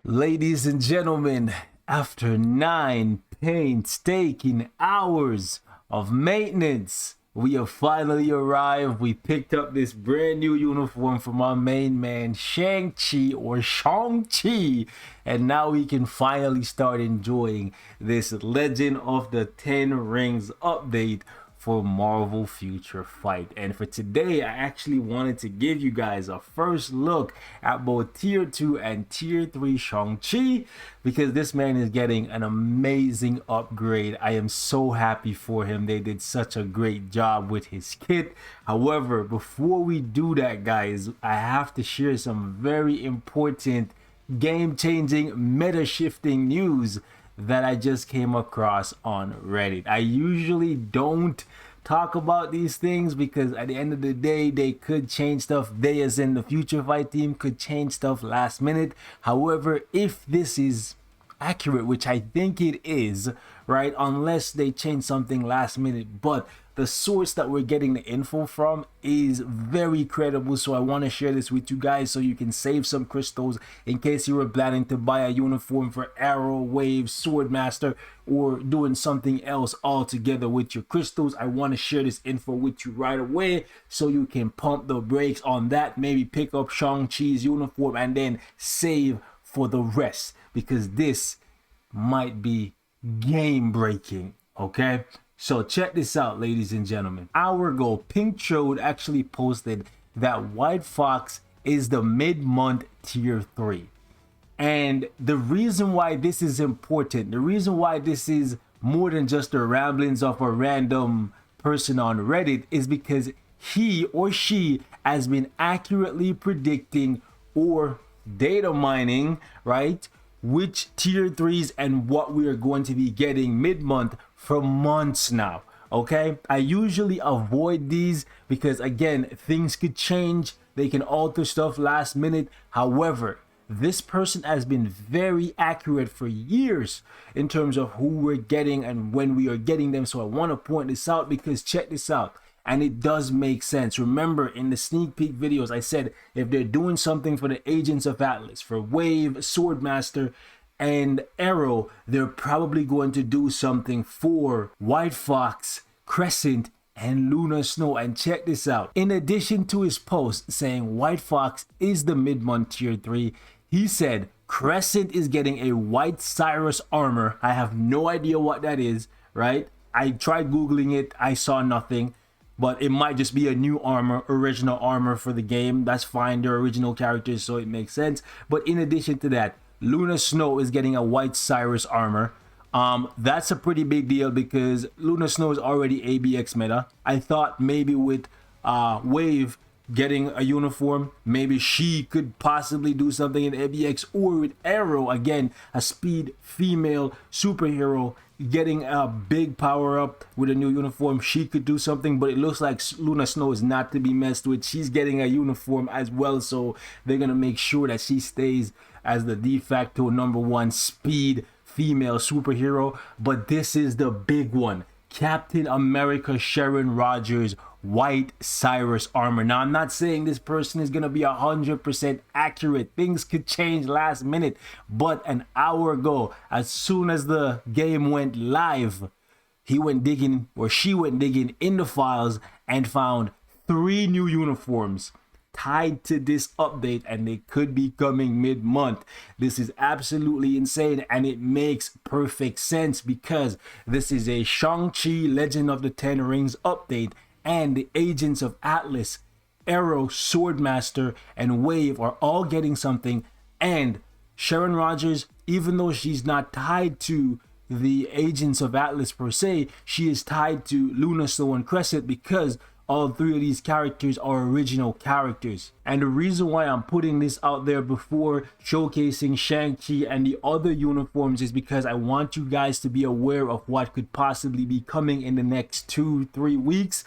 Ladies and gentlemen, after 9 painstaking hours of maintenance, we have finally arrived. We picked up this brand new uniform from our main man, Shang-Chi or Shang-Chi, and now we can finally start enjoying this Legend of the Ten Rings update for Marvel Future Fight. And for today, I actually wanted to give you guys a first look at both Tier 2 and Tier 3 Shang-Chi, because this man is getting an amazing upgrade. I am so happy for him. They did such a great job with his kit. However, before we do that, guys, I have to share some very important game-changing, meta-shifting news that I just came across on Reddit. I usually don't talk about these things because at the end of the day, they could change stuff. They, as in the Future Fight team, could change stuff last minute. However, if this is accurate, which I think it is, right, unless they change something last minute, but the source that we're getting the info from is very credible, so I want to share this with you guys so you can save some crystals in case you were planning to buy a uniform for Arrow, Wave, Swordmaster, or doing something else altogether with your crystals. I want to share this info with you right away so you can pump the brakes on that, maybe pick up Shang-Chi's uniform and then save for the rest, because this might be game breaking. Okay, so check this out, ladies and gentlemen. An hour ago, Pink Chode actually posted that White Fox is the mid-month Tier 3. And the reason why this is important, the reason why this is more than just the ramblings of a random person on Reddit, is because he or she has been accurately predicting or data mining, right, which Tier 3s and what we are going to be getting mid-month for months now. Okay, I usually avoid these because, again, things could change, they can alter stuff last minute. However, this person has been very accurate for years in terms of who we're getting and when we are getting them. So I want to point this out because check this out, and it does make sense. Remember, in the sneak peek videos, I said if they're doing something for the Agents of Atlas, for Wave, Swordmaster, and Arrow, they're probably going to do something for White Fox, Crescent, and Luna Snow. And check this out. In addition to his post saying White Fox is the mid-month Tier 3, he said Crescent is getting a White Cyrus armor. I have no idea what that is, right? I tried Googling it. I saw nothing. But it might just be a new armor, original armor for the game. That's fine. They're original characters, so it makes sense. But in addition to that, Luna Snow is getting a White Cyrus armor. That's a pretty big deal because Luna Snow is already ABX meta. I thought maybe with Wave getting a uniform, maybe she could possibly do something in ABX, or with Arrow, again, a speed female superhero, getting a big power up with a new uniform, she could do something. But it looks like Luna Snow is not to be messed with. She's getting a uniform as well, so they're gonna make sure that she stays as the de facto #1 speed female superhero. But this is the big one: Captain America Sharon Rogers White Cyrus armor. Now, I'm not saying this person is gonna be 100% accurate. Things could change last minute, but an hour ago, as soon as the game went live, he went digging, or she went digging in the files and found 3 new uniforms tied to this update, and they could be coming mid-month. This is absolutely insane, and it makes perfect sense because this is a Shang-Chi Legend of the Ten Rings update, and the Agents of Atlas, Arrow, Swordmaster, and Wave are all getting something. And Sharon Rogers, even though she's not tied to the Agents of Atlas per se, she is tied to Luna Snow and Crescent because all 3 of these characters are original characters. And the reason why I'm putting this out there before showcasing Shang-Chi and the other uniforms is because I want you guys to be aware of what could possibly be coming in the next 2-3 weeks.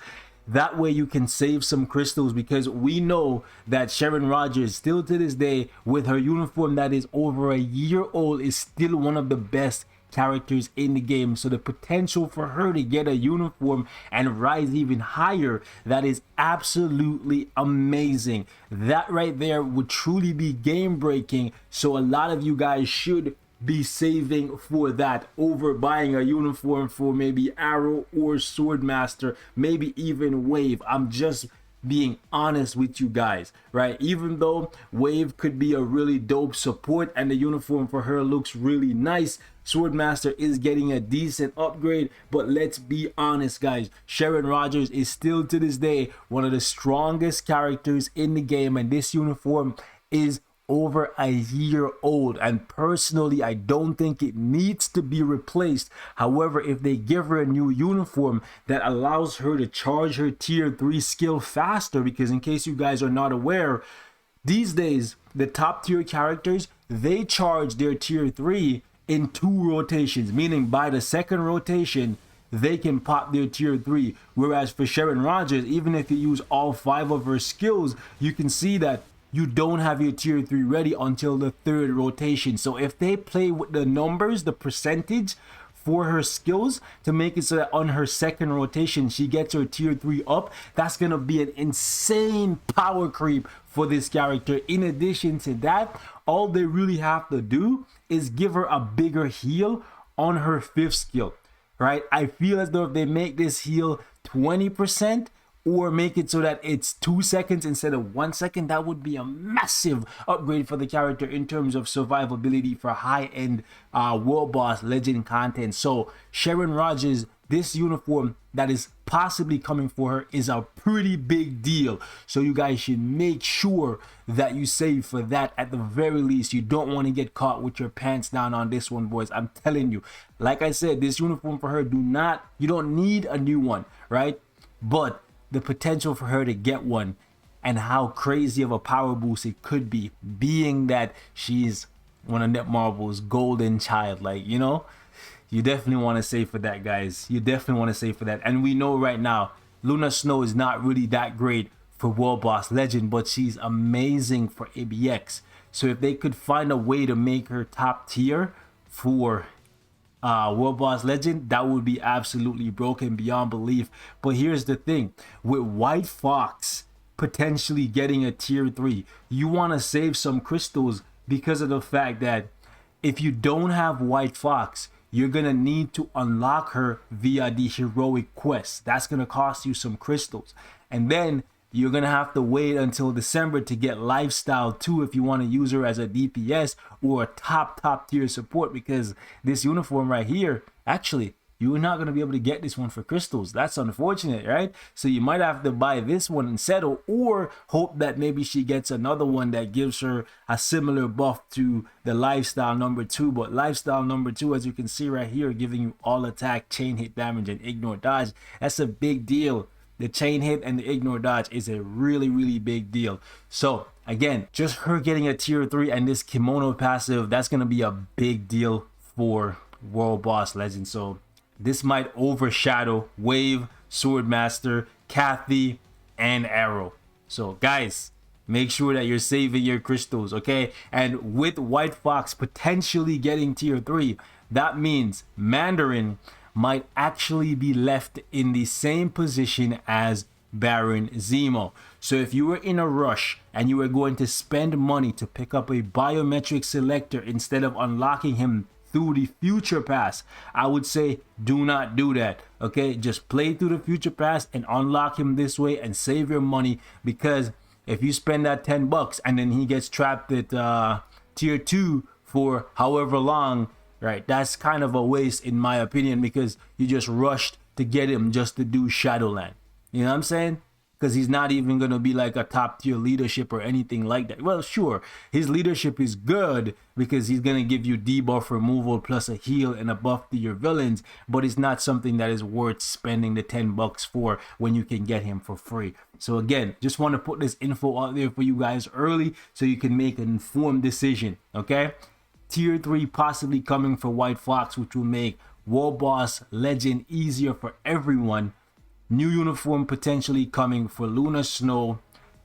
That way you can save some crystals, because we know that Sharon Rogers, still to this day, with her uniform that is over a year old, is still one of the best characters in the game. So the potential for her to get a uniform and rise even higher, that is absolutely amazing. That right there would truly be game breaking. So a lot of you guys should be saving for that over buying a uniform for maybe Arrow or Swordmaster, maybe even Wave. I'm just being honest with you guys, right? Even though Wave could be a really dope support and the uniform for her looks really nice, Swordmaster is getting a decent upgrade. But let's be honest, guys, SHARON Rogers is still to this day one of the strongest characters in the game, and this uniform is over a year old, and personally I don't think it needs to be replaced. However, if they give her a new uniform that allows her to charge her tier 3 skill faster, because in case you guys are not aware, these days the top tier characters, they charge their tier 3 in 2 rotations, meaning by the second rotation they can pop their tier 3. Whereas for SHARON Rogers, even if you use all 5 of her skills, you can see that you don't have your tier 3 ready until the 3rd rotation. So if they play with the numbers, the percentage for her skills to make it so that on her 2nd rotation she gets her tier 3 up, that's gonna be an insane power creep for this character. In addition to that, all they really have to do is give her a bigger heal on her 5th skill, right? I feel as though if they make this heal 20%, or make it so that it's 2 seconds instead of 1 second, that would be a massive upgrade for the character in terms of survivability for high-end World Boss Legend content. So SHARON Rogers, this uniform that is possibly coming for her is a pretty big deal. So you guys should make sure that you save for that at the very least. You don't want to get caught with your pants down on this one, boys. I'm telling you, like I said, this uniform for her, you don't need a new one, right? But the potential for her to get one and how crazy of a power boost it could be, being that she's one of Netmarble's golden child, like, you know, you definitely want to save for that, guys. You definitely want to save for that. And we know right now Luna Snow is not really that great for World Boss Legend, but she's amazing for ABX. So if they could find a way to make her top tier for World Boss Legend, that would be absolutely broken beyond belief. But here's the thing, with White Fox potentially getting a tier 3, you want to save some crystals, because of the fact that if you don't have White Fox, you're gonna need to unlock her via the heroic quest. That's gonna cost you some crystals, and then you're gonna have to wait until December to get Lifestyle 2 if you want to use her as a DPS or a top tier support, because this uniform right here, actually you're not going to be able to get this one for crystals. That's unfortunate, right? So you might have to buy this one and settle, or hope that maybe she gets another one that gives her a similar buff to the Lifestyle number 2. But Lifestyle number 2, as you can see right here, giving you all attack, chain hit damage, and ignore dodge. That's a big deal. The chain hit and the ignore dodge is a really big deal. So again, just her getting a tier 3 and this kimono passive, that's going to be a big deal for World Boss Legend. So this might overshadow Wave, Swordmaster, Kathy, and Arrow. So guys, make sure that you're saving your crystals, okay? And with White Fox potentially getting tier 3, that means Mandarin might actually be left in the same position as Baron Zemo. So if you were in a rush and you were going to spend money to pick up a biometric selector instead of unlocking him through the future pass, I would say do not do that, okay? Just play through the future pass and unlock him this way and save your money, because if you spend that $10 and then he gets trapped at tier 2 for however long, right, that's kind of a waste in my opinion, because you just rushed to get him just to do Shadowland. You know what I'm saying? Because he's not even going to be like a top tier leadership or anything like that. Well, sure, his leadership is good because he's going to give you debuff removal plus a heal and a buff to your villains, but it's not something that is worth spending the $10 for when you can get him for free. So again, just want to put this info out there for you guys early so you can make an informed decision, okay? Tier 3 possibly coming for White Fox, which will make World Boss Legend easier for everyone. New uniform potentially coming for Luna Snow,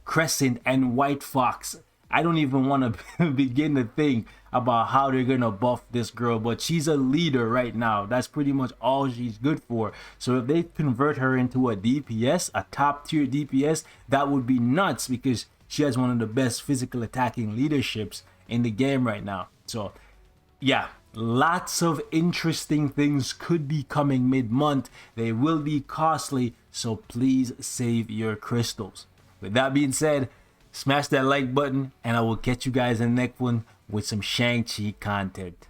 Crescent, and White Fox. I don't even want to begin to think about how they're gonna buff this girl, but she's a leader right now. That's pretty much all she's good for. So if they convert her into a DPS, a top tier DPS, that would be nuts, because she has one of the best physical attacking leaderships in the game right now. So yeah, lots of interesting things could be coming mid-month. They will be costly, so please save your crystals. With that being said, smash that like button, and I will catch you guys in the next one with some Shang-Chi content.